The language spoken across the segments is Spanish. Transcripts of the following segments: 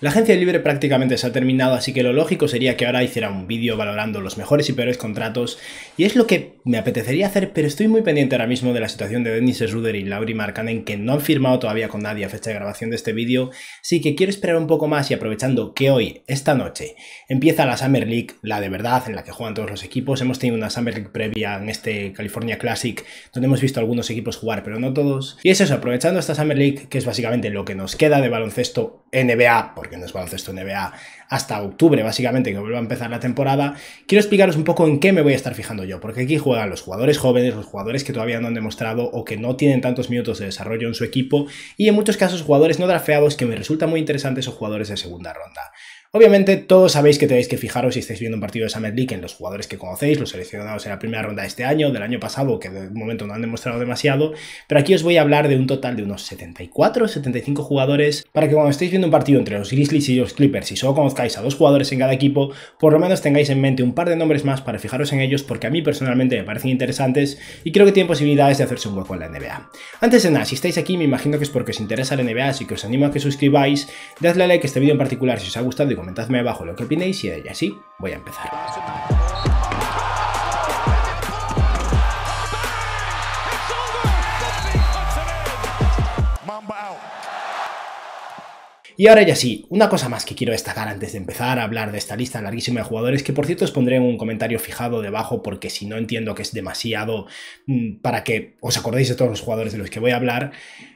La agencia libre prácticamente se ha terminado, así que lo lógico sería que ahora hiciera un vídeo valorando los mejores y peores contratos, y es lo que me apetecería hacer, pero estoy muy pendiente ahora mismo de la situación de Dennis Schroeder y Lauri Markkanen, que no han firmado todavía con nadie a fecha de grabación de este vídeo, así que quiero esperar un poco más y aprovechando que hoy, esta noche, empieza la Summer League, la de verdad, en la que juegan todos los equipos. Hemos tenido una Summer League previa en este California Classic, donde hemos visto algunos equipos jugar, pero no todos. Y es eso, aprovechando esta Summer League, que es básicamente lo que nos queda de baloncesto NBA, porque no es baloncesto NBA, hasta octubre básicamente, que vuelva a empezar la temporada, quiero explicaros un poco en qué me voy a estar fijando yo, porque aquí juegan los jugadores jóvenes, los jugadores que todavía no han demostrado o que no tienen tantos minutos de desarrollo en su equipo, y en muchos casos jugadores no drafteados que me resultan muy interesantes o jugadores de segunda ronda. Obviamente todos sabéis que tenéis que fijaros si estáis viendo un partido de Summer League en los jugadores que conocéis, los seleccionados en la primera ronda de este año, del año pasado, que de momento no han demostrado demasiado, pero aquí os voy a hablar de un total de unos 74 o 75 jugadores para que cuando estéis viendo un partido entre los Grizzlies y los Clippers y solo conozcáis a dos jugadores en cada equipo, por lo menos tengáis en mente un par de nombres más para fijaros en ellos, porque a mí personalmente me parecen interesantes y creo que tienen posibilidades de hacerse un hueco en la NBA. Antes de nada, si estáis aquí me imagino que es porque os interesa la NBA, así que os animo a que suscribáis, dadle a like a este vídeo en particular si os ha gustado y comentadme abajo lo que opinéis y así voy a empezar. Y ahora ya sí, una cosa más que quiero destacar antes de empezar a hablar de esta lista larguísima de jugadores, que por cierto os pondré en un comentario fijado debajo porque si no entiendo que es demasiado para que os acordéis de todos los jugadores de los que voy a hablar.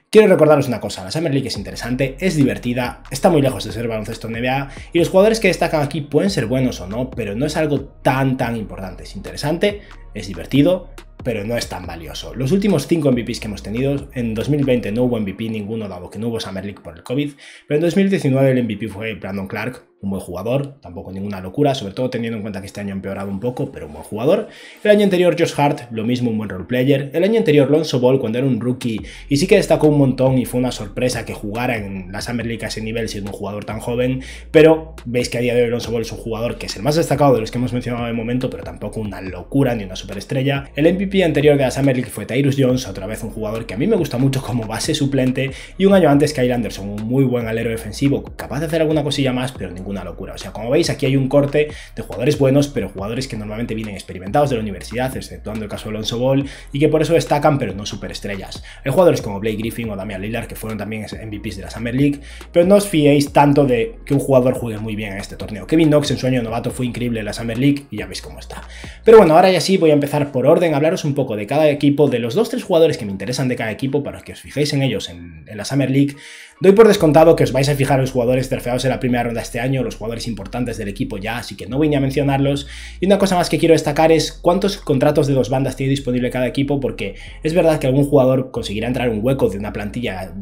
Quiero recordaros una cosa, la Summer League es interesante, es divertida, está muy lejos de ser baloncesto NBA y los jugadores que destacan aquí pueden ser buenos o no, pero no es algo tan importante. Es interesante, es divertido, pero no es tan valioso. Los últimos 5 MVPs que hemos tenido, en 2020 no hubo MVP ninguno dado que no hubo Summer League por el COVID, pero en 2019 el MVP fue Brandon Clark, un buen jugador, tampoco ninguna locura, sobre todo teniendo en cuenta que este año ha empeorado un poco, pero un buen jugador. El año anterior Josh Hart, lo mismo, un buen roleplayer. El año anterior Lonzo Ball, cuando era un rookie, y sí que destacó un montón y fue una sorpresa que jugara en la Summer League a ese nivel siendo un jugador tan joven, pero veis que a día de hoy Lonzo Ball es un jugador que es el más destacado de los que hemos mencionado de momento, pero tampoco una locura ni una superestrella. El MVP anterior de la Summer League fue Tyrus Jones, otra vez un jugador que a mí me gusta mucho como base suplente, y un año antes Kyle Anderson, un muy buen alero defensivo, capaz de hacer alguna cosilla más, pero ninguna locura. O sea, como veis, aquí hay un corte de jugadores buenos, pero jugadores que normalmente vienen experimentados de la universidad, exceptuando el caso de Lonzo Ball, y que por eso destacan, pero no superestrellas. Hay jugadores como Blake Griffin o Damian Lillard, que fueron también MVPs de la Summer League, pero no os fiéis tanto de que un jugador juegue muy bien en este torneo. Kevin Knox en su año novato fue increíble en la Summer League, y ya veis cómo está. Pero bueno, ahora ya sí voy a empezar por orden, a hablaros un poco de cada equipo, de los 2-3 jugadores que me interesan de cada equipo, para que os fijéis en ellos en la Summer League. Doy por descontado que os vais a fijar en los jugadores drafteados en la primera ronda este año, los jugadores importantes del equipo ya, así que no voy ni a mencionarlos. Y una cosa más que quiero destacar es cuántos contratos de dos bandas tiene disponible cada equipo, porque es verdad que algún jugador conseguirá entrar en un hueco de una plantilla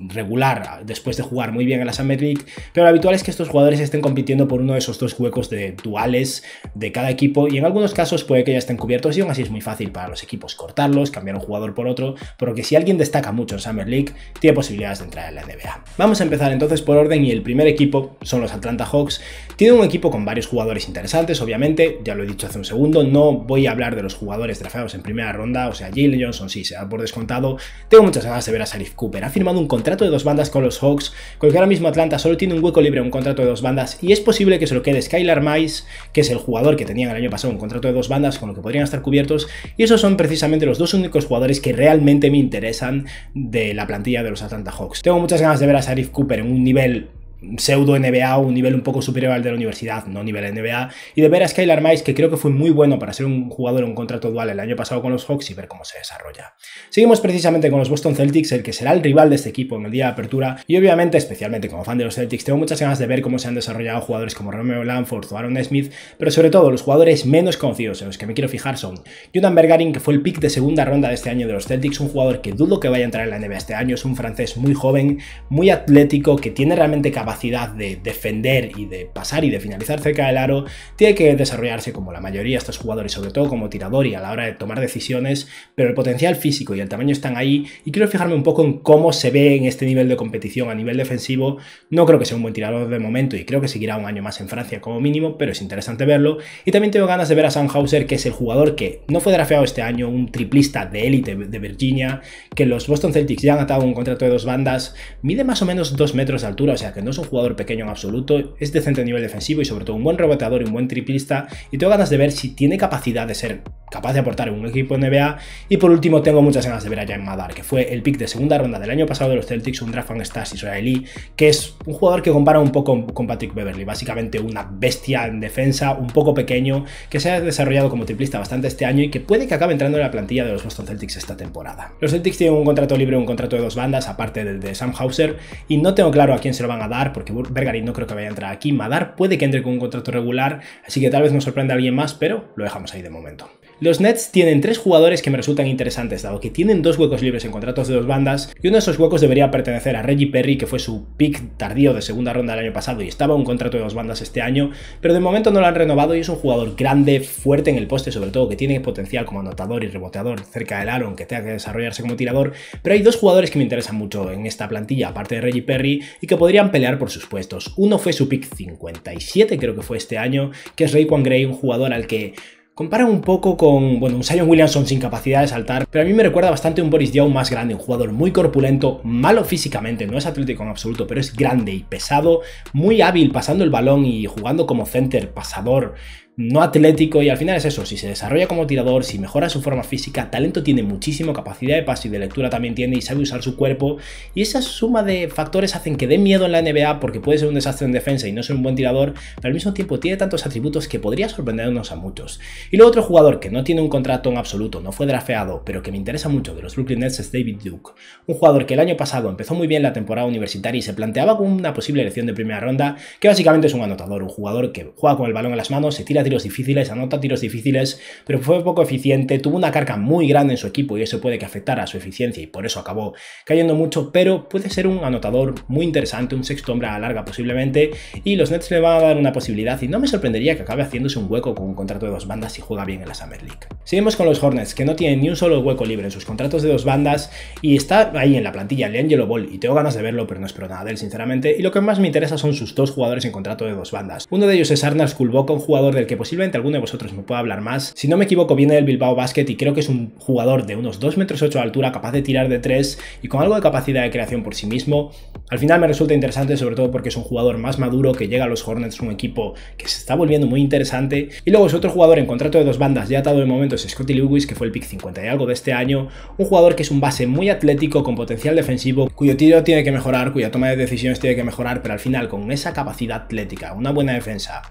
regular después de jugar muy bien en la Summer League, pero lo habitual es que estos jugadores estén compitiendo por uno de esos dos huecos de duales de cada equipo, y en algunos casos puede que ya estén cubiertos, y aún así es muy fácil para los equipos cortarlos, cambiar un jugador por otro, porque si alguien destaca mucho en Summer League, tiene posibilidades de entrar en la NBA. Vamos a empezar entonces por orden, y el primer equipo son los Atlanta Hawks. Tiene un equipo con varios jugadores interesantes, obviamente, ya lo he dicho hace un segundo, no voy a hablar de los jugadores drafteados en primera ronda, o sea, Jalen Johnson sí se da por descontado. Tengo muchas ganas de ver a Sharife Cooper, ha firmado un contrato de dos bandas con los Hawks, con el que ahora mismo Atlanta solo tiene un hueco libre, un contrato de dos bandas, y es posible que se lo quede Skylar Mize, que es el jugador que tenían el año pasado un contrato de dos bandas, con lo que podrían estar cubiertos, y esos son precisamente los dos únicos jugadores que realmente me interesan de la plantilla de los Atlanta Hawks. Tengo muchas ganas de ver a Sharife Cooper en un nivel pseudo NBA, un nivel un poco superior al de la universidad, no nivel NBA, y de ver a Skylar Mize, que creo que fue muy bueno para ser un jugador en un contrato dual el año pasado con los Hawks, y ver cómo se desarrolla. Seguimos precisamente con los Boston Celtics, el que será el rival de este equipo en el día de apertura, y obviamente, especialmente como fan de los Celtics, tengo muchas ganas de ver cómo se han desarrollado jugadores como Romeo Langford o Aaron Smith, pero sobre todo los jugadores menos conocidos en los que me quiero fijar son Jonathan Bergarin, que fue el pick de segunda ronda de este año de los Celtics, un jugador que dudo que vaya a entrar en la NBA este año, es un francés muy joven, muy atlético, que tiene realmente capacidad de defender y de pasar y de finalizar cerca del aro, tiene que desarrollarse como la mayoría de estos jugadores, sobre todo como tirador y a la hora de tomar decisiones, pero el potencial físico y el tamaño están ahí, y quiero fijarme un poco en cómo se ve en este nivel de competición a nivel defensivo. No creo que sea un buen tirador de momento y creo que seguirá un año más en Francia como mínimo, pero es interesante verlo. Y también tengo ganas de ver a Sam Hauser, que es el jugador que no fue drafteado este año, un triplista de élite de Virginia, que los Boston Celtics ya han atado un contrato de dos bandas, mide más o menos 2 metros de altura, o sea que no es un jugador pequeño en absoluto, es decente a nivel defensivo y sobre todo un buen reboteador y un buen triplista, y tengo ganas de ver si tiene capacidad de ser capaz de aportar en un equipo NBA. Y por último tengo muchas ganas de ver a Jaime Madar, que fue el pick de segunda ronda del año pasado de los Celtics, un draft fantasy israelí, que es un jugador que compara un poco con Patrick Beverley, básicamente una bestia en defensa, un poco pequeño, que se ha desarrollado como triplista bastante este año y que puede que acabe entrando en la plantilla de los Boston Celtics esta temporada. Los Celtics tienen un contrato libre, un contrato de 2 bandas, aparte del de Sam Hauser, y no tengo claro a quién se lo van a dar, porque Bergarin no creo que vaya a entrar aquí. Madar puede que entre con un contrato regular, así que tal vez nos sorprenda a alguien más, pero lo dejamos ahí de momento. Los Nets tienen 3 jugadores que me resultan interesantes, dado que tienen 2 huecos libres en contratos de 2 bandas, y uno de esos huecos debería pertenecer a Reggie Perry, que fue su pick tardío de segunda ronda del año pasado y estaba en un contrato de 2 bandas este año, pero de momento no lo han renovado y es un jugador grande, fuerte en el poste, sobre todo que tiene potencial como anotador y reboteador cerca del aro, aunque tenga que desarrollarse como tirador. Pero hay 2 jugadores que me interesan mucho en esta plantilla, aparte de Reggie Perry, y que podrían pelear por sus puestos. Uno fue su pick 57, creo que fue este año, que es RaiQuan Gray, un jugador al que compara un poco con, bueno, un Zion Williamson sin capacidad de saltar, pero a mí me recuerda bastante a un Boris Diaw más grande, un jugador muy corpulento, malo físicamente, no es atlético en absoluto, pero es grande y pesado, muy hábil pasando el balón y jugando como center, pasador, no atlético, y al final es eso, si se desarrolla como tirador, si mejora su forma física, talento tiene muchísimo, capacidad de pase y de lectura también tiene y sabe usar su cuerpo, y esa suma de factores hacen que dé miedo en la NBA porque puede ser un desastre en defensa y no ser un buen tirador, pero al mismo tiempo tiene tantos atributos que podría sorprendernos a muchos. Y luego otro jugador que no tiene un contrato en absoluto, no fue drafteado, pero que me interesa mucho de los Brooklyn Nets es David Duke, un jugador que el año pasado empezó muy bien la temporada universitaria y se planteaba como una posible elección de primera ronda, que básicamente es un anotador, un jugador que juega con el balón en las manos, se tira tiros difíciles, anota tiros difíciles, pero fue poco eficiente, tuvo una carga muy grande en su equipo y eso puede que afectara a su eficiencia y por eso acabó cayendo mucho, pero puede ser un anotador muy interesante, un sexto hombre a la larga posiblemente, y los Nets le van a dar una posibilidad y no me sorprendería que acabe haciéndose un hueco con un contrato de 2 bandas si juega bien en la Summer League. Seguimos con los Hornets, que no tienen ni un solo hueco libre en sus contratos de 2 bandas y está ahí en la plantilla LiAngelo Ball y tengo ganas de verlo, pero no espero nada de él sinceramente, y lo que más me interesa son sus 2 jugadores en contrato de 2 bandas. Uno de ellos es Arnalds Kulboka, un jugador del que posiblemente alguno de vosotros me pueda hablar más. Si no me equivoco, viene del Bilbao Basket y creo que es un jugador de unos 2,8 metros de altura, capaz de tirar de 3 y con algo de capacidad de creación por sí mismo. Al final me resulta interesante, sobre todo porque es un jugador más maduro que llega a los Hornets, un equipo que se está volviendo muy interesante. Y luego es otro jugador en contrato de 2 bandas, ya atado de momento, es Scottie Lewis, que fue el pick 50 y algo de este año. Un jugador que es un base muy atlético, con potencial defensivo, cuyo tiro tiene que mejorar, cuya toma de decisiones tiene que mejorar, pero al final con esa capacidad atlética, una buena defensa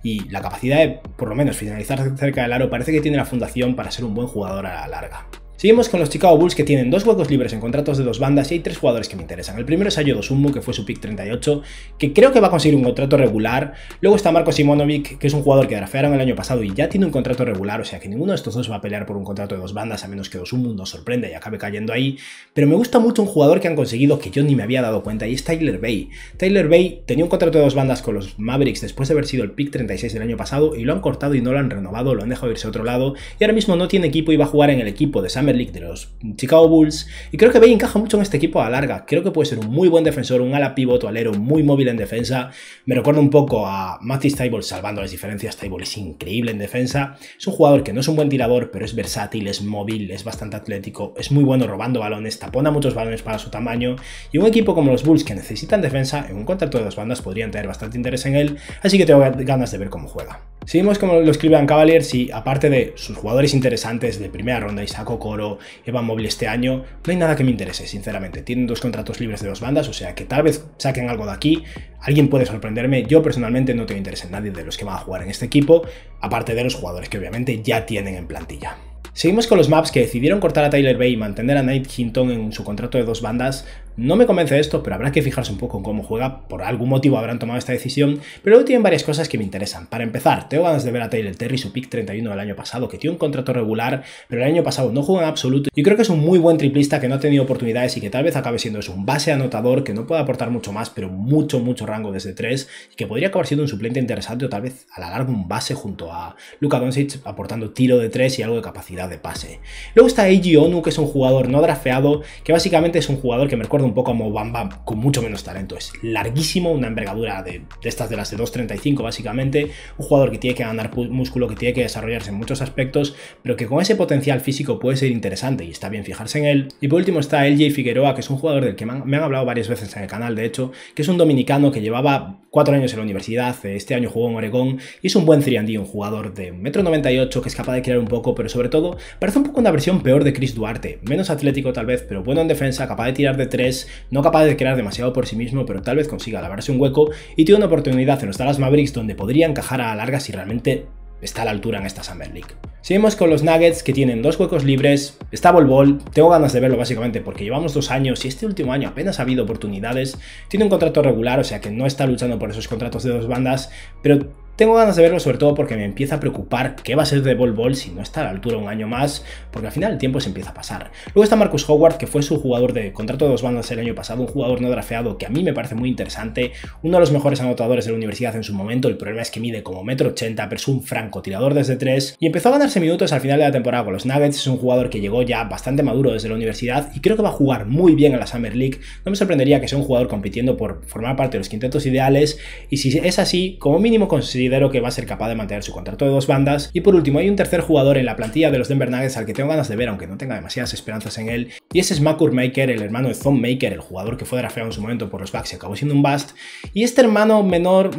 y la capacidad de, por lo menos, finalizar cerca del aro, parece que tiene la fundación para ser un buen jugador a la larga. Seguimos con los Chicago Bulls, que tienen 2 huecos libres en contratos de 2 bandas y hay 3 jugadores que me interesan. El primero es Ayo Dosunmu, que fue su pick 38, que creo que va a conseguir un contrato regular. Luego está Marko Simonovic, que es un jugador que draftearon el año pasado y ya tiene un contrato regular, o sea que ninguno de estos dos va a pelear por un contrato de 2 bandas, a menos que Dosunmu nos sorprenda y acabe cayendo ahí. Pero me gusta mucho un jugador que han conseguido que yo ni me había dado cuenta y es Tyler Bay. Tyler Bay tenía un contrato de 2 bandas con los Mavericks después de haber sido el pick 36 del año pasado y lo han cortado y no lo han renovado, lo han dejado irse a otro lado y ahora mismo no tiene equipo y va a jugar en el equipo de Summer League de los Chicago Bulls, y creo que Bay encaja mucho en este equipo a la larga. Creo que puede ser un muy buen defensor, un ala pivot o alero muy móvil en defensa. Me recuerda un poco a Matisse Thybulle, salvando las diferencias. Thybulle es increíble en defensa, es un jugador que no es un buen tirador, pero es versátil, es móvil, es bastante atlético, es muy bueno robando balones, tapona muchos balones para su tamaño, y un equipo como los Bulls que necesitan defensa, en un contrato de 2 bandas podrían tener bastante interés en él, así que tengo ganas de ver cómo juega. Seguimos con los Cleveland Cavaliers y aparte de sus jugadores interesantes de primera ronda, Isaac Okoro, Evan Mobley este año, no hay nada que me interese, sinceramente. Tienen 2 contratos libres de 2 bandas, o sea que tal vez saquen algo de aquí, alguien puede sorprenderme. Yo personalmente no tengo interés en nadie de los que van a jugar en este equipo, aparte de los jugadores que obviamente ya tienen en plantilla. Seguimos con los Mavs, que decidieron cortar a Tyler Bay y mantener a Nate Hinton en su contrato de 2 bandas. No me convence esto, pero habrá que fijarse un poco en cómo juega. Por algún motivo habrán tomado esta decisión, pero luego tienen varias cosas que me interesan. Para empezar, tengo ganas de ver a Taylor Terry, su pick 31 del año pasado, que tiene un contrato regular, pero el año pasado no jugó en absoluto. Y creo que es un muy buen triplista que no ha tenido oportunidades y que tal vez acabe siendo eso, un base anotador que no puede aportar mucho más, pero mucho rango desde 3 y que podría acabar siendo un suplente interesante o tal vez a la larga un base junto a Luka Doncic, aportando tiro de 3 y algo de capacidad de pase. Luego está Eiji Onu, que es un jugador no drafteado, que básicamente es un jugador que me recuerda un poco como Bam Bam, con mucho menos talento. Es larguísimo, una envergadura de estas de las de 2,35 básicamente, un jugador que tiene que ganar músculo, que tiene que desarrollarse en muchos aspectos, pero que con ese potencial físico puede ser interesante y está bien fijarse en él. Y por último está LJ Figueroa, que es un jugador del que me han hablado varias veces en el canal, de hecho, que es un dominicano que llevaba 4 años en la universidad, este año jugó en Oregón y es un buen 3&D, un jugador de 1,98 m que es capaz de crear un poco, pero sobre todo parece un poco una versión peor de Chris Duarte, menos atlético tal vez, pero bueno en defensa, capaz de tirar de 3, no capaz de crear demasiado por sí mismo, pero tal vez consiga lavarse un hueco y tiene una oportunidad en los Dallas Mavericks donde podría encajar a la larga si realmente está a la altura en esta Summer League. Seguimos con los Nuggets, que tienen 2 huecos libres, está Bol Bol, tengo ganas de verlo básicamente porque llevamos 2 años y este último año apenas ha habido oportunidades, tiene un contrato regular, o sea que no está luchando por esos contratos de 2 bandas, pero tengo ganas de verlo sobre todo porque me empieza a preocupar qué va a ser de Bol Bol si no está a la altura un año más, porque al final el tiempo se empieza a pasar. Luego está Marcus Howard, que fue su jugador de contrato de 2 bandas el año pasado, un jugador no drafeado que a mí me parece muy interesante, uno de los mejores anotadores de la universidad en su momento, el problema es que mide como 1,80 m, pero es un francotirador desde 3 y empezó a ganarse minutos al final de la temporada con los Nuggets, es un jugador que llegó ya bastante maduro desde la universidad y creo que va a jugar muy bien en la Summer League, no me sorprendería que sea un jugador compitiendo por formar parte de los quintetos ideales y si es así, como mínimo considero que va a ser capaz de mantener su contrato de 2 bandas. Y por último hay un tercer jugador en la plantilla de los Denver Nuggets al que tengo ganas de ver, aunque no tenga demasiadas esperanzas en él, y ese es Makur Maker, el hermano de Thon Maker, el jugador que fue drafteado en su momento por los Bucks y acabó siendo un bust. Y este hermano menor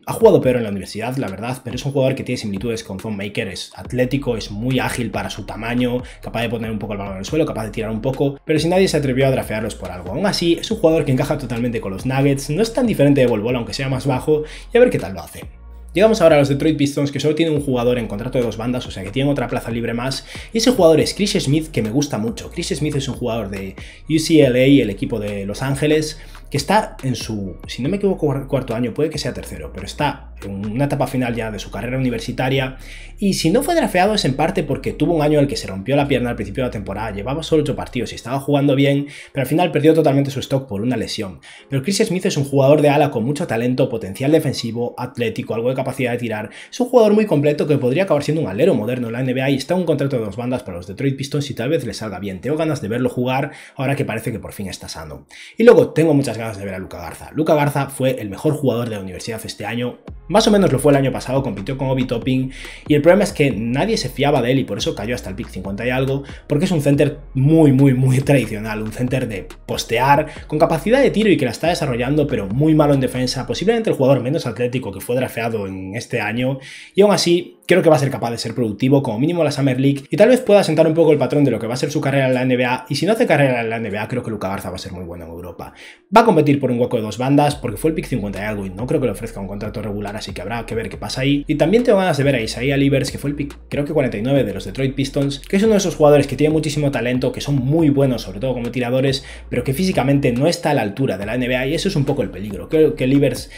ha jugado peor en la universidad, la verdad, pero es un jugador que tiene similitudes con Thon Maker, es atlético, es muy ágil para su tamaño, capaz de poner un poco el balón en el suelo, capaz de tirar un poco, pero si nadie se atrevió a draftearlos por algo. Aún así, es un jugador que encaja totalmente con los Nuggets, no es tan diferente de Bol Bol, aunque sea más bajo, y a ver qué tal lo hace. Llegamos ahora a los Detroit Pistons, que solo tienen un jugador en contrato de 2 bandas, o sea que tienen otra plaza libre más, y ese jugador es Chris Smith, que me gusta mucho. Chris Smith es un jugador de UCLA, el equipo de Los Ángeles, que está en su, si no me equivoco, 4º año, puede que sea 3º, pero está en una etapa final ya de su carrera universitaria, y si no fue drafeado es en parte porque tuvo un año en el que se rompió la pierna al principio de la temporada, llevaba solo 8 partidos y estaba jugando bien, pero al final perdió totalmente su stock por una lesión. Pero Chris Smith es un jugador de ala con mucho talento, potencial defensivo, atlético, algo de capacidad de tirar, es un jugador muy completo que podría acabar siendo un alero moderno en la NBA y está en un contrato de 2 bandas para los Detroit Pistons y tal vez le salga bien. Tengo ganas de verlo jugar ahora que parece que por fin está sano. Y luego tengo muchas ganas de ver a Luka Garza. Luka Garza fue el mejor jugador de la universidad este año, más o menos lo fue el año pasado, compitió con Obi Toppin y el problema es que nadie se fiaba de él y por eso cayó hasta el pick 50 y algo, porque es un center muy tradicional, un center de postear, con capacidad de tiro y que la está desarrollando, pero muy malo en defensa, posiblemente el jugador menos atlético que fue drafeado en este año, y aún así creo que va a ser capaz de ser productivo, como mínimo en la Summer League, y tal vez pueda sentar un poco el patrón de lo que va a ser su carrera en la NBA, y si no hace carrera en la NBA, creo que Luka Garza va a ser muy bueno en Europa. Va a competir por un hueco de 2 bandas, porque fue el pick 50 y algo, y no creo que le ofrezca un contrato regular, así que habrá que ver qué pasa ahí. Y también tengo ganas de ver a Isaiah Livers, que fue el pick, creo que 49 de los Detroit Pistons, que es uno de esos jugadores que tiene muchísimo talento, que son muy buenos, sobre todo como tiradores, pero que físicamente no está a la altura de la NBA, y eso es un poco el peligro. Creo que Livers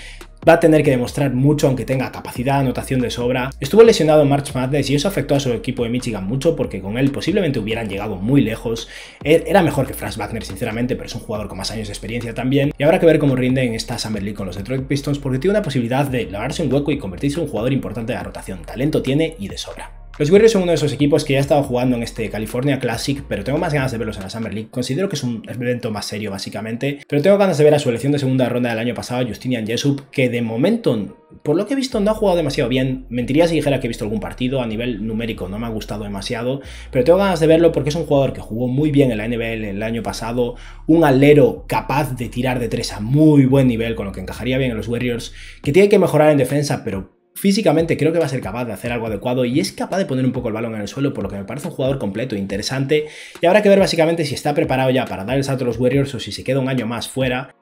va a tener que demostrar mucho aunque tenga capacidad de anotación de sobra. Estuvo lesionado en March Madness y eso afectó a su equipo de Michigan mucho porque con él posiblemente hubieran llegado muy lejos. Era mejor que Franz Wagner sinceramente, pero es un jugador con más años de experiencia también. Y habrá que ver cómo rinde en esta Summer League con los Detroit Pistons porque tiene una posibilidad de lavarse un hueco y convertirse en un jugador importante de la rotación. Talento tiene y de sobra. Los Warriors son uno de esos equipos que ya he estado jugando en este California Classic, pero tengo más ganas de verlos en la Summer League. Considero que es un evento más serio básicamente, pero tengo ganas de ver a su elección de segunda ronda del año pasado, Justinian Jessup, que de momento, por lo que he visto, no ha jugado demasiado bien. Mentiría si dijera que he visto algún partido, a nivel numérico no me ha gustado demasiado, pero tengo ganas de verlo porque es un jugador que jugó muy bien en la NBL el año pasado, un alero capaz de tirar de 3 a muy buen nivel, con lo que encajaría bien en los Warriors, que tiene que mejorar en defensa, pero físicamente creo que va a ser capaz de hacer algo adecuado y es capaz de poner un poco el balón en el suelo, por lo que me parece un jugador completo e interesante. Y habrá que ver básicamente si está preparado ya para dar el salto a los Warriors o si se queda un año más fuera.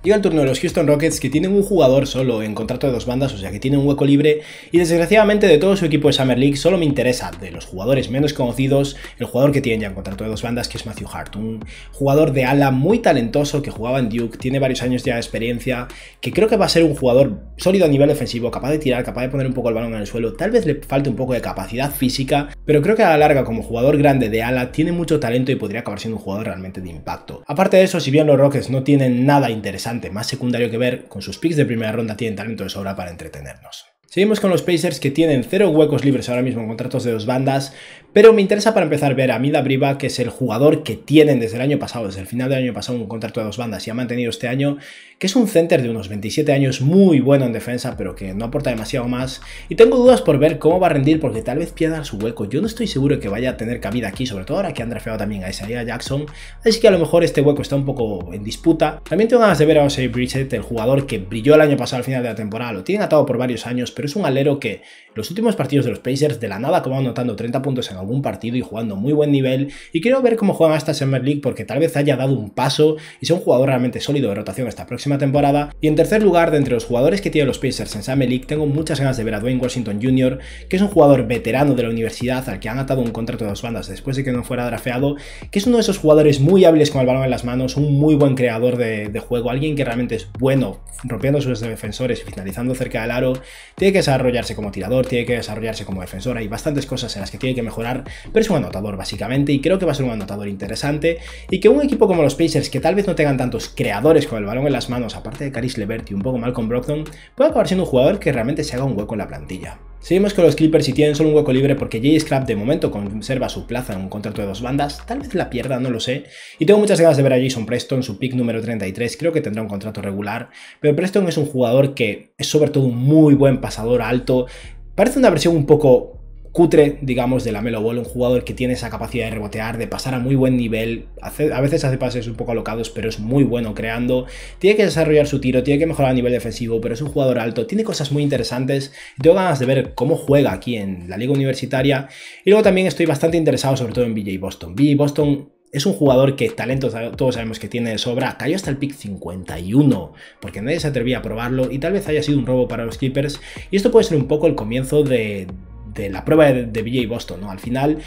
Llega el turno de los Houston Rockets, que tienen un jugador solo en contrato de 2 bandas, o sea que tienen un hueco libre, y desgraciadamente de todo su equipo de Summer League solo me interesa de los jugadores menos conocidos el jugador que tienen ya en contrato de 2 bandas, que es Matthew Hart, un jugador de ala muy talentoso que jugaba en Duke, tiene varios años ya de experiencia, que creo que va a ser un jugador sólido a nivel defensivo, capaz de tirar, capaz de poner un poco el balón en el suelo, tal vez le falte un poco de capacidad física, pero creo que a la larga como jugador grande de ala tiene mucho talento y podría acabar siendo un jugador realmente de impacto. Aparte de eso, si bien los Rockets no tienen nada interesante interesante, más secundario que ver, con sus picks de primera ronda tienen talento de sobra para entretenernos. Seguimos con los Pacers, que tienen 0 huecos libres ahora mismo en contratos de 2 bandas, pero me interesa para empezar ver a Mida Briva, que es el jugador que tienen desde el año pasado, desde el final del año pasado, un contrato de 2 bandas y ha mantenido este año, que es un center de unos 27 años muy bueno en defensa, pero que no aporta demasiado más, y tengo dudas por ver cómo va a rendir porque tal vez pierda su hueco. Yo no estoy seguro de que vaya a tener cabida aquí, sobre todo ahora que han drafteado también a Isaiah Jackson, así que a lo mejor este hueco está un poco en disputa. También tengo ganas de ver a Osei Brissett, el jugador que brilló el año pasado al final de la temporada, lo tienen atado por varios años, pero es un alero que en los últimos partidos de los Pacers de la nada acabó anotando 30 puntos en algún partido y jugando muy buen nivel, y quiero ver cómo juegan esta Summer League porque tal vez haya dado un paso y sea un jugador realmente sólido de rotación esta próxima temporada. Y en tercer lugar, de entre los jugadores que tienen los Pacers en Summer League, tengo muchas ganas de ver a Dwayne Washington Jr., que es un jugador veterano de la universidad al que han atado un contrato de 2 bandas después de que no fuera drafteado, que es uno de esos jugadores muy hábiles con el balón en las manos, un muy buen creador de juego, alguien que realmente es bueno rompiendo sus defensores y finalizando cerca del aro. Tiene que desarrollarse como tirador, tiene que desarrollarse como defensor, hay bastantes cosas en las que tiene que mejorar, pero es un anotador básicamente, y creo que va a ser un anotador interesante, y que un equipo como los Pacers, que tal vez no tengan tantos creadores con el balón en las manos, aparte de Caris LeVert y un poco Malcolm Brogdon, puede acabar siendo un jugador que realmente se haga un hueco en la plantilla. Seguimos con los Clippers y tienen solo un hueco libre porque Jay Scrapp de momento conserva su plaza en un contrato de 2 bandas, tal vez la pierda, no lo sé, y tengo muchas ganas de ver a Jason Preston, su pick número 33, creo que tendrá un contrato regular, pero Preston es un jugador que es sobre todo un muy buen pasador alto, parece una versión un poco cutre, digamos, de LaMelo Ball, un jugador que tiene esa capacidad de rebotear, de pasar a muy buen nivel, a veces hace pases un poco alocados, pero es muy bueno creando, tiene que desarrollar su tiro, tiene que mejorar a nivel defensivo, pero es un jugador alto, tiene cosas muy interesantes, y tengo ganas de ver cómo juega aquí en la liga universitaria, y luego también estoy bastante interesado sobre todo en BJ Boston. BJ Boston es un jugador que talento todos sabemos que tiene de sobra, cayó hasta el pick 51, porque nadie se atrevía a probarlo, y tal vez haya sido un robo para los Clippers, y esto puede ser un poco el comienzo de la prueba de BJ Boston, ¿no? Al final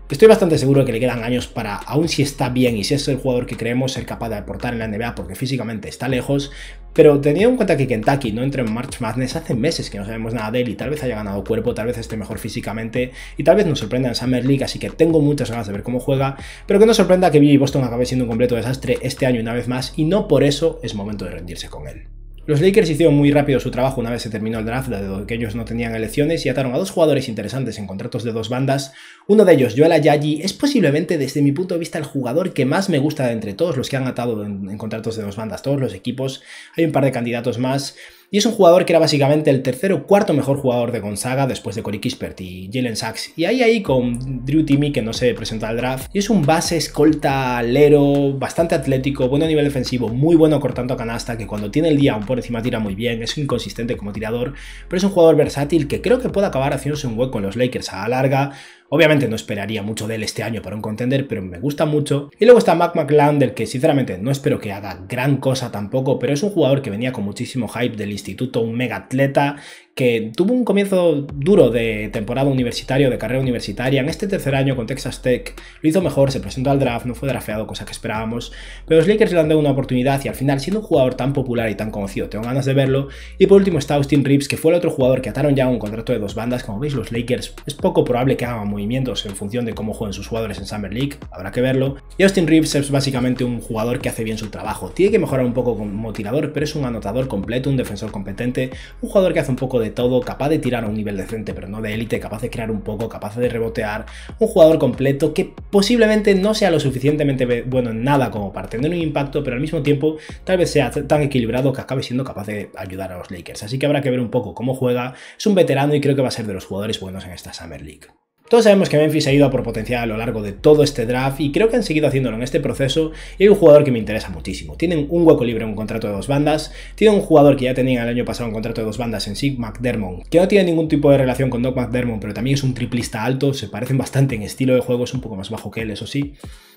estoy bastante seguro de que le quedan años para, aun si está bien y si es el jugador que creemos, ser capaz de aportar en la NBA porque físicamente está lejos, pero teniendo en cuenta que Kentucky no entra en March Madness hace meses que no sabemos nada de él y tal vez haya ganado cuerpo, tal vez esté mejor físicamente y tal vez nos sorprenda en Summer League, así que tengo muchas ganas de ver cómo juega, pero que no sorprenda que BJ Boston acabe siendo un completo desastre este año una vez más y no por eso es momento de rendirse con él. Los Lakers hicieron muy rápido su trabajo una vez se terminó el draft, dado que ellos no tenían elecciones, y ataron a 2 jugadores interesantes en contratos de 2 bandas. Uno de ellos, Joel Ayayi, es posiblemente desde mi punto de vista el jugador que más me gusta de entre todos los que han atado en contratos de 2 bandas, todos los equipos. Hay un par de candidatos más. Y es un jugador que era básicamente el tercer o cuarto mejor jugador de Gonzaga después de Corey Kispert y Jalen Sachs. Y ahí con Drew Timme, que no se presentó al draft. Y es un base, escolta, alero, bastante atlético, bueno a nivel defensivo, muy bueno cortando a canasta, que cuando tiene el día aún por encima tira muy bien, es inconsistente como tirador, pero es un jugador versátil que creo que puede acabar haciéndose un hueco en los Lakers a la larga. Obviamente no esperaría mucho de él este año para un contender, pero me gusta mucho. Y luego está Mac McClung, del que sinceramente no espero que haga gran cosa tampoco, pero es un jugador que venía con muchísimo hype del instituto, un mega atleta que tuvo un comienzo duro de temporada universitaria, de carrera universitaria. En este tercer año con Texas Tech lo hizo mejor, se presentó al draft, no fue drafteado, cosa que esperábamos, pero los Lakers le han dado una oportunidad y al final, siendo un jugador tan popular y tan conocido, tengo ganas de verlo. Y por último está Austin Reeves, que fue el otro jugador que ataron ya a un contrato de 2 bandas. Como veis, los Lakers es poco probable que hagan movimientos en función de cómo jueguen sus jugadores en Summer League, habrá que verlo. Y Austin Reeves es básicamente un jugador que hace bien su trabajo, tiene que mejorar un poco como tirador, pero es un anotador completo, un defensor competente, un jugador que hace un poco de todo, capaz de tirar a un nivel decente pero no de élite, capaz de crear un poco, capaz de rebotear, un jugador completo que posiblemente no sea lo suficientemente bueno en nada como para tener un impacto, pero al mismo tiempo tal vez sea tan equilibrado que acabe siendo capaz de ayudar a los Lakers, así que habrá que ver un poco cómo juega. Es un veterano y creo que va a ser de los jugadores buenos en esta Summer League. Todos sabemos que Memphis ha ido a por potencial a lo largo de todo este draft y creo que han seguido haciéndolo en este proceso, y hay un jugador que me interesa muchísimo. Tienen un hueco libre en un contrato de 2 bandas, tienen un jugador que ya tenían el año pasado un contrato de 2 bandas en Sig McDermott, que no tiene ningún tipo de relación con Doug McDermott, pero también es un triplista alto, se parecen bastante en estilo de juego, es un poco más bajo que él, eso sí.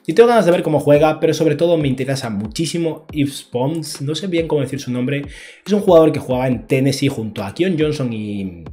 Y tengo ganas de ver cómo juega, pero sobre todo me interesa muchísimo Yves Pons, no sé bien cómo decir su nombre, es un jugador que jugaba en Tennessee junto a Keon Johnson y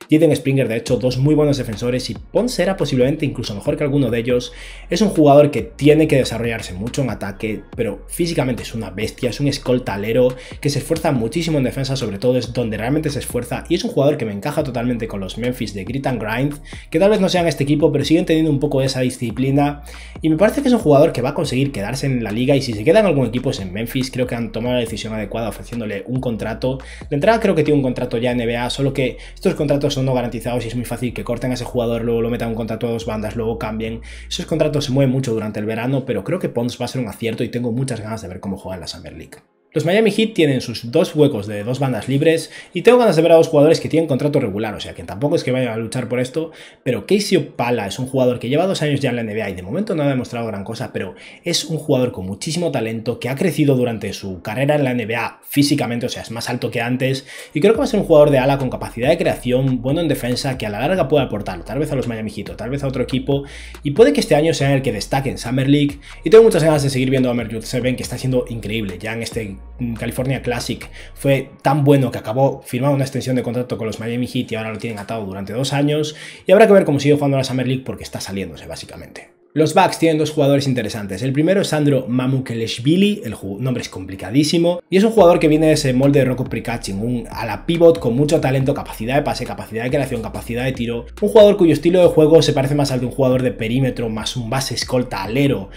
Jaden Springer, de hecho, dos muy buenos defensores y Pons era posiblemente incluso mejor que alguno de ellos. Es un jugador que tiene que desarrollarse mucho en ataque, pero físicamente es una bestia, es un escolta alero que se esfuerza muchísimo en defensa, sobre todo es donde realmente se esfuerza, y es un jugador que me encaja totalmente con los Memphis de Grit and Grind, que tal vez no sean este equipo, pero siguen teniendo un poco de esa disciplina, y me parece que es un jugador que va a conseguir quedarse en la liga, y si se queda en algún equipo es en Memphis. Creo que han tomado la decisión adecuada ofreciéndole un contrato. De entrada creo que tiene un contrato ya en NBA, solo que estos contratos son no garantizados y es muy fácil que corten a ese jugador, luego lo metan un contrato a dos bandas, luego cambien. Esos contratos se mueven mucho durante el verano, pero creo que Pons va a ser un acierto y tengo muchas ganas de ver cómo juega en la Summer League. Los Miami Heat tienen sus dos huecos de dos bandas libres y tengo ganas de ver a dos jugadores que tienen contrato regular, o sea que tampoco es que vayan a luchar por esto, pero Casey Opala es un jugador que lleva 2 años ya en la NBA y de momento no ha demostrado gran cosa, pero es un jugador con muchísimo talento que ha crecido durante su carrera en la NBA físicamente, o sea, es más alto que antes, y creo que va a ser un jugador de ala con capacidad de creación, bueno en defensa, que a la larga puede aportar tal vez a los Miami Heat o tal vez a otro equipo, y puede que este año sea el que destaque en Summer League, y tengo muchas ganas de seguir viendo a Amer Yurtseven, que está siendo increíble ya en este California Classic. Fue tan bueno que acabó firmando una extensión de contrato con los Miami Heat y ahora lo tienen atado durante 2 años, y habrá que ver cómo sigue jugando la Summer League porque está saliéndose básicamente. Los Bucks tienen dos jugadores interesantes. El primero es Sandro Mamukelashvili, el nombre es complicadísimo, y es un jugador que viene de ese molde de Rocco Prikacin, un ala pivot con mucho talento, capacidad de pase, capacidad de creación, capacidad de tiro, un jugador cuyo estilo de juego se parece más al de un jugador de perímetro, más un base escolta alero,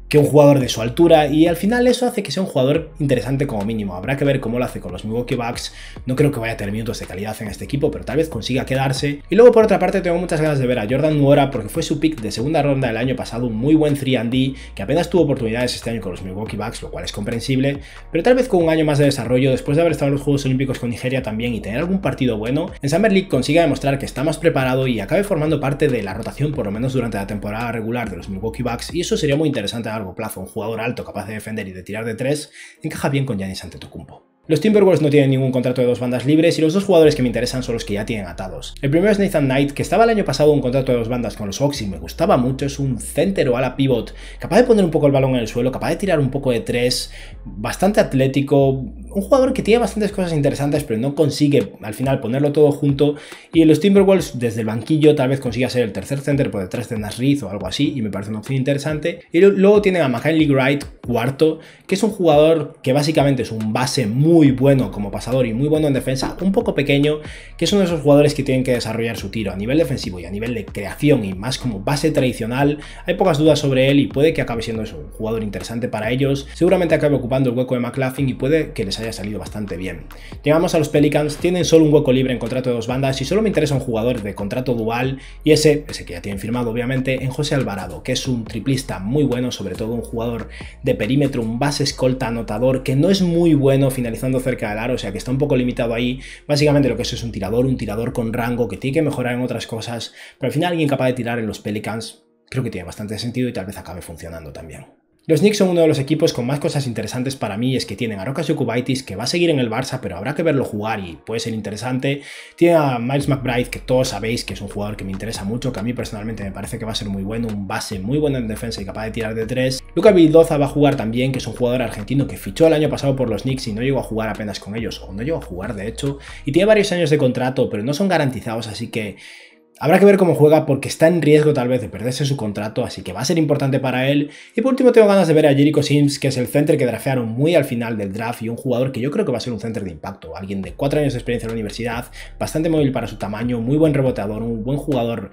que un jugador de su altura, y al final eso hace que sea un jugador interesante como mínimo. Habrá que ver cómo lo hace con los Milwaukee Bucks. No creo que vaya a tener minutos de calidad en este equipo, pero tal vez consiga quedarse. Y luego por otra parte tengo muchas ganas de ver a Jordan Nwora porque fue su pick de segunda ronda del año pasado, un muy buen 3&D que apenas tuvo oportunidades este año con los Milwaukee Bucks, lo cual es comprensible, pero tal vez con un año más de desarrollo, después de haber estado en los Juegos Olímpicos con Nigeria también y tener algún partido bueno, en Summer League consiga demostrar que está más preparado y acabe formando parte de la rotación por lo menos durante la temporada regular de los Milwaukee Bucks, y eso sería muy interesante a largo plazo. Un jugador alto, capaz de defender y de tirar de 3, encaja bien con Giannis Antetokounmpo. Los Timberwolves no tienen ningún contrato de dos bandas libres y los dos jugadores que me interesan son los que ya tienen atados. El primero es Nathan Knight, que estaba el año pasado en un contrato de dos bandas con los Hawks y me gustaba mucho. Es un center o ala pivot, capaz de poner un poco el balón en el suelo, capaz de tirar un poco de 3, bastante atlético, un jugador que tiene bastantes cosas interesantes pero no consigue al final ponerlo todo junto, y en los Timberwolves desde el banquillo tal vez consiga ser el tercer center por detrás de Naz Reid o algo así, y me parece una opción interesante. Y luego tienen a McKinley Wright, cuarto, que es un jugador que básicamente es un base muy bueno como pasador y muy bueno en defensa, un poco pequeño, que es uno de esos jugadores que tienen que desarrollar su tiro a nivel defensivo y a nivel de creación y más como base tradicional. Hay pocas dudas sobre él y puede que acabe siendo eso, un jugador interesante para ellos. Seguramente acabe ocupando el hueco de McLaughlin y puede que les haya salido bastante bien. Llegamos a los Pelicans, tienen solo un hueco libre en contrato de dos bandas y solo me interesa un jugador de contrato dual, y ese que ya tienen firmado obviamente, en José Alvarado, que es un triplista muy bueno, sobre todo un jugador de perímetro, un base escolta anotador que no es muy bueno finalizando cerca del aro, o sea que está un poco limitado ahí. Básicamente lo que es un tirador con rango que tiene que mejorar en otras cosas, pero al final alguien capaz de tirar en los Pelicans creo que tiene bastante sentido y tal vez acabe funcionando también. Los Knicks son uno de los equipos con más cosas interesantes para mí, es que tienen a Rokas Jokubaitis, que va a seguir en el Barça, pero habrá que verlo jugar y puede ser interesante. Tiene a Miles McBride, que todos sabéis que es un jugador que me interesa mucho, que a mí personalmente me parece que va a ser muy bueno, un base muy bueno en defensa y capaz de tirar de 3. Luka Vildoza va a jugar también, que es un jugador argentino que fichó el año pasado por los Knicks y no llegó a jugar apenas con ellos, o no llegó a jugar de hecho, y tiene varios años de contrato, pero no son garantizados, así que habrá que ver cómo juega porque está en riesgo tal vez de perderse su contrato, así que va a ser importante para él. Y por último tengo ganas de ver a Jericho Sims, que es el center que draftearon muy al final del draft y un jugador que yo creo que va a ser un center de impacto. Alguien de 4 años de experiencia en la universidad, bastante móvil para su tamaño, muy buen reboteador, un buen jugador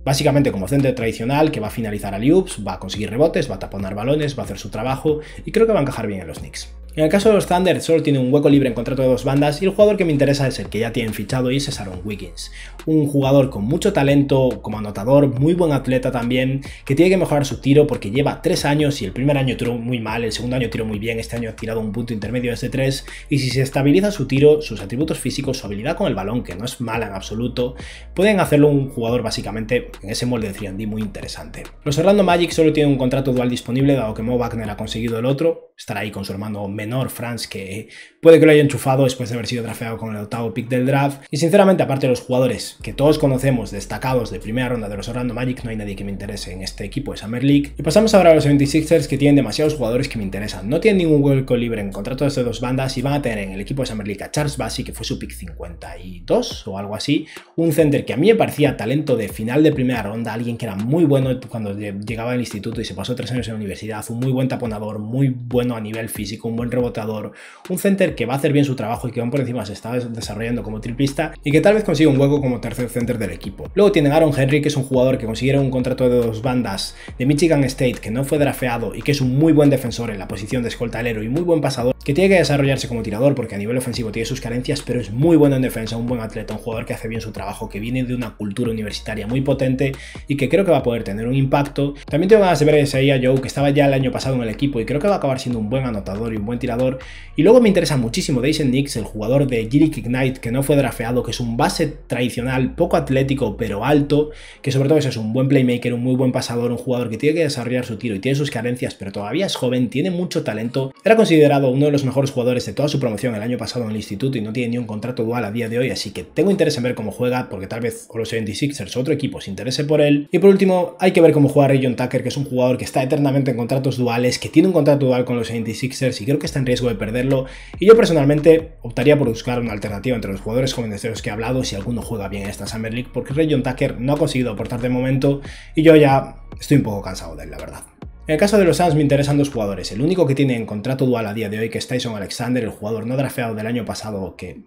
básicamente como center tradicional que va a finalizar alley-oops, va a conseguir rebotes, va a taponar balones, va a hacer su trabajo y creo que va a encajar bien en los Knicks. En el caso de los Thunder solo tiene un hueco libre en contrato de dos bandas y el jugador que me interesa es el que ya tienen fichado y ese es Aaron Wiggins. Un jugador con mucho talento como anotador, muy buen atleta también, que tiene que mejorar su tiro porque lleva 3 años y el primer año tiró muy mal, el segundo año tiró muy bien, este año ha tirado un punto intermedio desde 3 y si se estabiliza su tiro, sus atributos físicos, su habilidad con el balón, que no es mala en absoluto, pueden hacerlo un jugador básicamente en ese molde de 3&D muy interesante. Los Orlando Magic solo tienen un contrato dual disponible dado que Mo Wagner ha conseguido el otro. estará ahí con su hermano menor, Franz, que puede que lo haya enchufado después de haber sido drafteado con el 8º pick del draft. Y sinceramente, aparte de los jugadores que todos conocemos, destacados de primera ronda de los Orlando Magic, no hay nadie que me interese en este equipo de Summer League. Y pasamos ahora a los 76ers, que tienen demasiados jugadores que me interesan. No tienen ningún hueco libre en contratos de dos bandas y van a tener en el equipo de Summer League a Charles Bassey, que fue su pick 52 o algo así. Un center que a mí me parecía talento de final de primera ronda, alguien que era muy bueno cuando llegaba al instituto y se pasó 3 años en la universidad, un muy buen taponador, muy bueno a nivel físico, un buen reboteador, un center que va a hacer bien su trabajo y que aún por encima se está desarrollando como triplista y que tal vez consiga un hueco como tercer center del equipo. Luego tienen a Aaron Henry, que es un jugador que consiguieron un contrato de dos bandas de Michigan State, que no fue drafteado y que es un muy buen defensor en la posición de escolta alero y muy buen pasador, que tiene que desarrollarse como tirador porque a nivel ofensivo tiene sus carencias, pero es muy bueno en defensa, un buen atleta, un jugador que hace bien su trabajo, que viene de una cultura universitaria muy potente y que creo que va a poder tener un impacto. También tengo ganas de ver a Isaiah Joe, que estaba ya el año pasado en el equipo y creo que va a acabar siendo un buen anotador y un buen tirador. Y luego me interesa muchísimo Daishen Nix, el jugador de G-League Ignite, que no fue drafteado, que es un base tradicional, poco atlético pero alto, que sobre todo es un buen playmaker, un muy buen pasador, un jugador que tiene que desarrollar su tiro y tiene sus carencias, pero todavía es joven, tiene mucho talento. Era considerado uno de los mejores jugadores de toda su promoción el año pasado en el instituto y no tiene ni un contrato dual a día de hoy, así que tengo interés en ver cómo juega, porque tal vez o los 76ers o otro equipo se interese por él. Y por último, hay que ver cómo juega Rajon Tucker, que es un jugador que está eternamente en contratos duales, que tiene un contrato dual con los 76ers y creo que está en riesgo de perderlo. Y yo personalmente optaría por buscar una alternativa entre los jugadores jóvenes de los que he hablado si alguno juega bien en esta Summer League, porque Rajon Tucker no ha conseguido aportar de momento y yo ya estoy un poco cansado de él, la verdad. En el caso de los Suns me interesan dos jugadores. El único que tiene en contrato dual a día de hoy, que es Tyson Alexander, el jugador no drafteado del año pasado que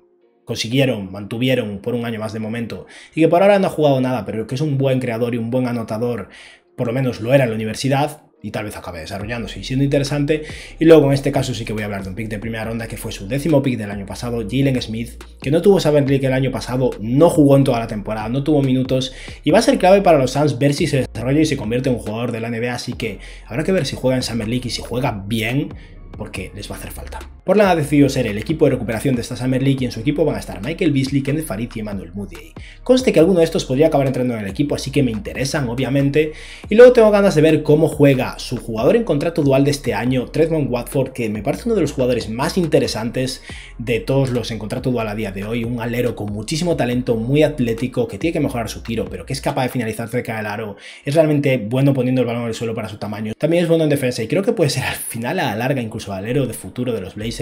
mantuvieron por un año más de momento y que por ahora no ha jugado nada, pero que es un buen creador y un buen anotador, por lo menos lo era en la universidad, y tal vez acabe desarrollándose y siendo interesante. Y luego en este caso sí que voy a hablar de un pick de primera ronda que fue su 10º pick del año pasado, Jalen Smith, que no tuvo Summer League el año pasado, no jugó en toda la temporada, no tuvo minutos y va a ser clave para los Suns ver si se desarrolla y se convierte en un jugador de la NBA, así que habrá que ver si juega en Summer League y si juega bien, porque les va a hacer falta. Portland ha decidido ser el equipo de recuperación de esta Summer League y en su equipo van a estar Michael Beasley, Kenneth Farid y Emmanuel Moody. Conste que alguno de estos podría acabar entrando en el equipo, así que me interesan obviamente. Y luego tengo ganas de ver cómo juega su jugador en contrato dual de este año, Tremont Watford, que me parece uno de los jugadores más interesantes de todos los en contrato dual a día de hoy. Un alero con muchísimo talento, muy atlético, que tiene que mejorar su tiro, pero que es capaz de finalizar cerca del aro. Es realmente bueno poniendo el balón en el suelo para su tamaño. También es bueno en defensa y creo que puede ser al final a la larga incluso alero de futuro de los Blazers.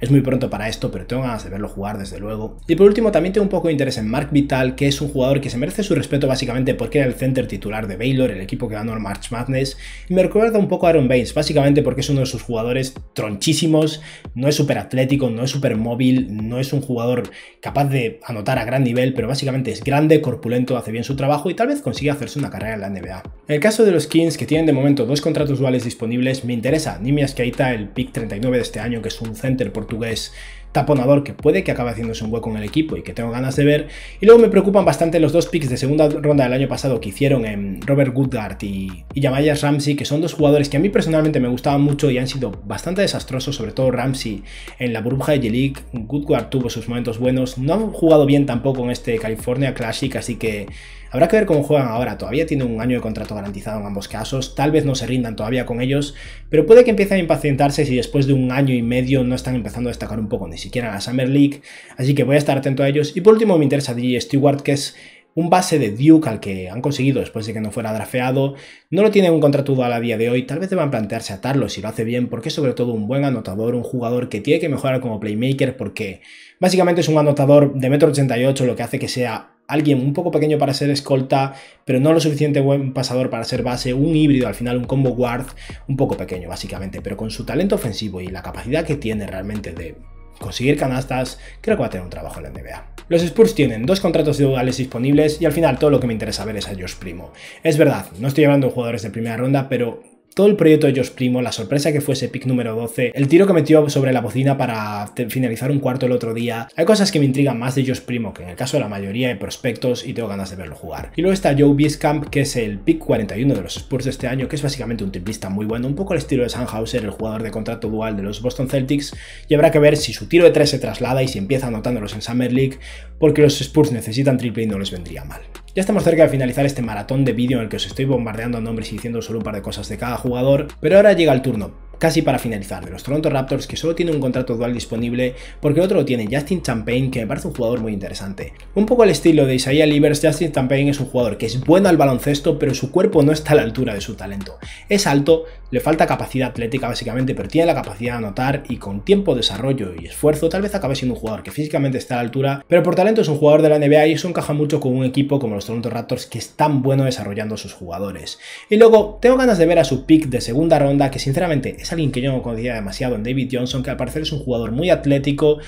Es muy pronto para esto, pero tengo ganas de verlo jugar desde luego. Y por último también tengo un poco de interés en Mark Vital, que es un jugador que se merece su respeto básicamente porque era el center titular de Baylor, el equipo que ganó el March Madness, y me recuerda un poco a Aaron Baines, básicamente porque es uno de sus jugadores tronchísimos, no es súper atlético, no es súper móvil, no es un jugador capaz de anotar a gran nivel, pero básicamente es grande, corpulento, hace bien su trabajo y tal vez consiga hacerse una carrera en la NBA. En el caso de los Kings, que tienen de momento dos contratos duales disponibles, me interesa Neemias Queta, el pick 39 de este año, que es un center portugués taponador que puede que acabe haciéndose un hueco en el equipo y que tengo ganas de ver. Y luego me preocupan bastante los dos picks de segunda ronda del año pasado que hicieron en Robert Woodard y Jahmiah Ramsey, que son dos jugadores que a mí personalmente me gustaban mucho y han sido bastante desastrosos, sobre todo Ramsey en la burbuja de G-League. Woodard tuvo sus momentos buenos, no han jugado bien tampoco en este California Classic, así que habrá que ver cómo juegan ahora. Todavía tienen un año de contrato garantizado en ambos casos, tal vez no se rindan todavía con ellos, pero puede que empiecen a impacientarse si después de un año y medio no están empezando a destacar un poco, ni siquiera en la Summer League, así que voy a estar atento a ellos. Y por último me interesa DJ Stewart, que es un base de Duke al que han conseguido después de que no fuera drafteado. No lo tienen un contrato dual a día de hoy, tal vez deban plantearse atarlo si lo hace bien, porque es sobre todo un buen anotador, un jugador que tiene que mejorar como playmaker, porque básicamente es un anotador de 1,88 m, lo que hace que sea alguien un poco pequeño para ser escolta, pero no lo suficiente buen pasador para ser base, un híbrido al final, un combo guard un poco pequeño básicamente, pero con su talento ofensivo y la capacidad que tiene realmente de conseguir canastas, creo que va a tener un trabajo en la NBA. Los Spurs tienen dos contratos duales disponibles y al final todo lo que me interesa ver es a Josh Primo. Es verdad, no estoy hablando de jugadores de primera ronda, pero todo el proyecto de Josh Primo, la sorpresa que fue ese pick número 12, el tiro que metió sobre la bocina para finalizar un cuarto el otro día, hay cosas que me intrigan más de Josh Primo que en el caso de la mayoría de prospectos y tengo ganas de verlo jugar. Y luego está Joe Wieskamp, que es el pick 41 de los Spurs de este año, que es básicamente un triplista muy bueno, un poco al estilo de Sam Hauser, el jugador de contrato dual de los Boston Celtics, y habrá que ver si su tiro de 3 se traslada y si empieza anotándolos en Summer League, porque los Spurs necesitan triple y no les vendría mal. Ya estamos cerca de finalizar este maratón de vídeo en el que os estoy bombardeando nombres y diciendo solo un par de cosas de cada jugador, pero ahora llega el turno casi para finalizar, de los Toronto Raptors, que solo tiene un contrato dual disponible, porque el otro lo tiene Justin Champagne, que me parece un jugador muy interesante. Un poco al estilo de Isaiah Livers, Justin Champagne es un jugador que es bueno al baloncesto, pero su cuerpo no está a la altura de su talento. Es alto, le falta capacidad atlética básicamente, pero tiene la capacidad de anotar y con tiempo, desarrollo y esfuerzo tal vez acabe siendo un jugador que físicamente está a la altura, pero por talento es un jugador de la NBA y eso encaja mucho con un equipo como los Toronto Raptors, que es tan bueno desarrollando a sus jugadores. Y luego tengo ganas de ver a su pick de segunda ronda, que sinceramente es alguien que yo no conocía demasiado, en David Johnson, que al parecer es un jugador muy atlético,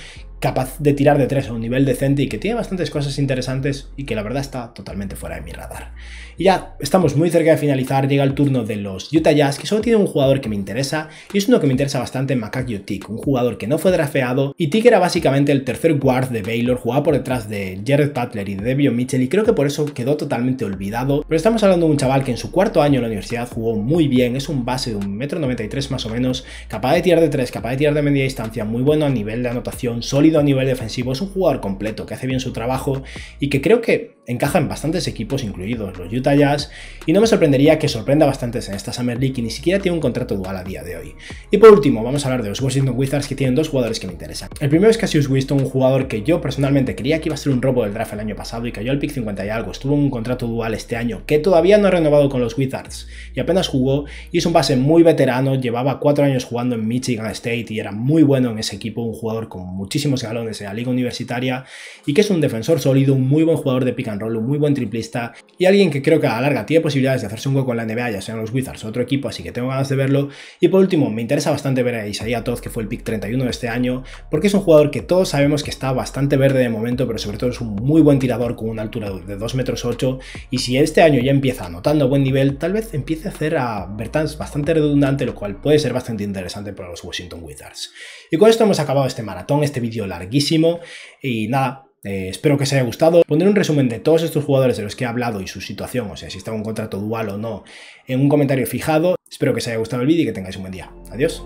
capaz de tirar de tres a un nivel decente y que tiene bastantes cosas interesantes y que la verdad está totalmente fuera de mi radar. Y ya estamos muy cerca de finalizar, llega el turno de los Utah Jazz, que solo tiene un jugador que me interesa y es uno que me interesa bastante, Makagio Tick, un jugador que no fue drafteado y Tick era básicamente el tercer guard de Baylor, jugaba por detrás de Jared Butler y de Devion Mitchell y creo que por eso quedó totalmente olvidado, pero estamos hablando de un chaval que en su cuarto año en la universidad jugó muy bien, es un base de 1,93 m más o menos, capaz de tirar de tres, capaz de tirar de media distancia, muy bueno a nivel de anotación, sólido a nivel defensivo, es un jugador completo que hace bien su trabajo y que creo que encaja en bastantes equipos, incluidos los Utah Jazz, y no me sorprendería que sorprenda bastantes en esta Summer League y ni siquiera tiene un contrato dual a día de hoy. Y por último, vamos a hablar de los Washington Wizards, que tienen dos jugadores que me interesan. El primero es Cassius Winston, un jugador que yo personalmente creía que iba a ser un robo del draft el año pasado y cayó al pick 50 y algo, estuvo en un contrato dual este año, que todavía no ha renovado con los Wizards y apenas jugó, y es un base muy veterano, llevaba 4 años jugando en Michigan State y era muy bueno en ese equipo, un jugador con muchísimos galones en la liga universitaria y que es un defensor sólido, un muy buen jugador de pick and roll, un muy buen triplista y alguien que creo que a la larga tiene posibilidades de hacerse un hueco en la NBA, ya sean los Wizards o otro equipo, así que tengo ganas de verlo. Y por último, me interesa bastante ver a Isaiah Todd, que fue el pick 31 de este año, porque es un jugador que todos sabemos que está bastante verde de momento, pero sobre todo es un muy buen tirador con una altura de 2,8 m, y si este año ya empieza anotando a buen nivel, tal vez empiece a hacer a Bertans bastante redundante, lo cual puede ser bastante interesante para los Washington Wizards. Y con esto hemos acabado este maratón, este vídeo larguísimo, y nada, espero que os haya gustado. Pondré un resumen de todos estos jugadores de los que he hablado y su situación, o sea, si está en un contrato dual o no, en un comentario fijado. Espero que os haya gustado el vídeo y que tengáis un buen día. Adiós.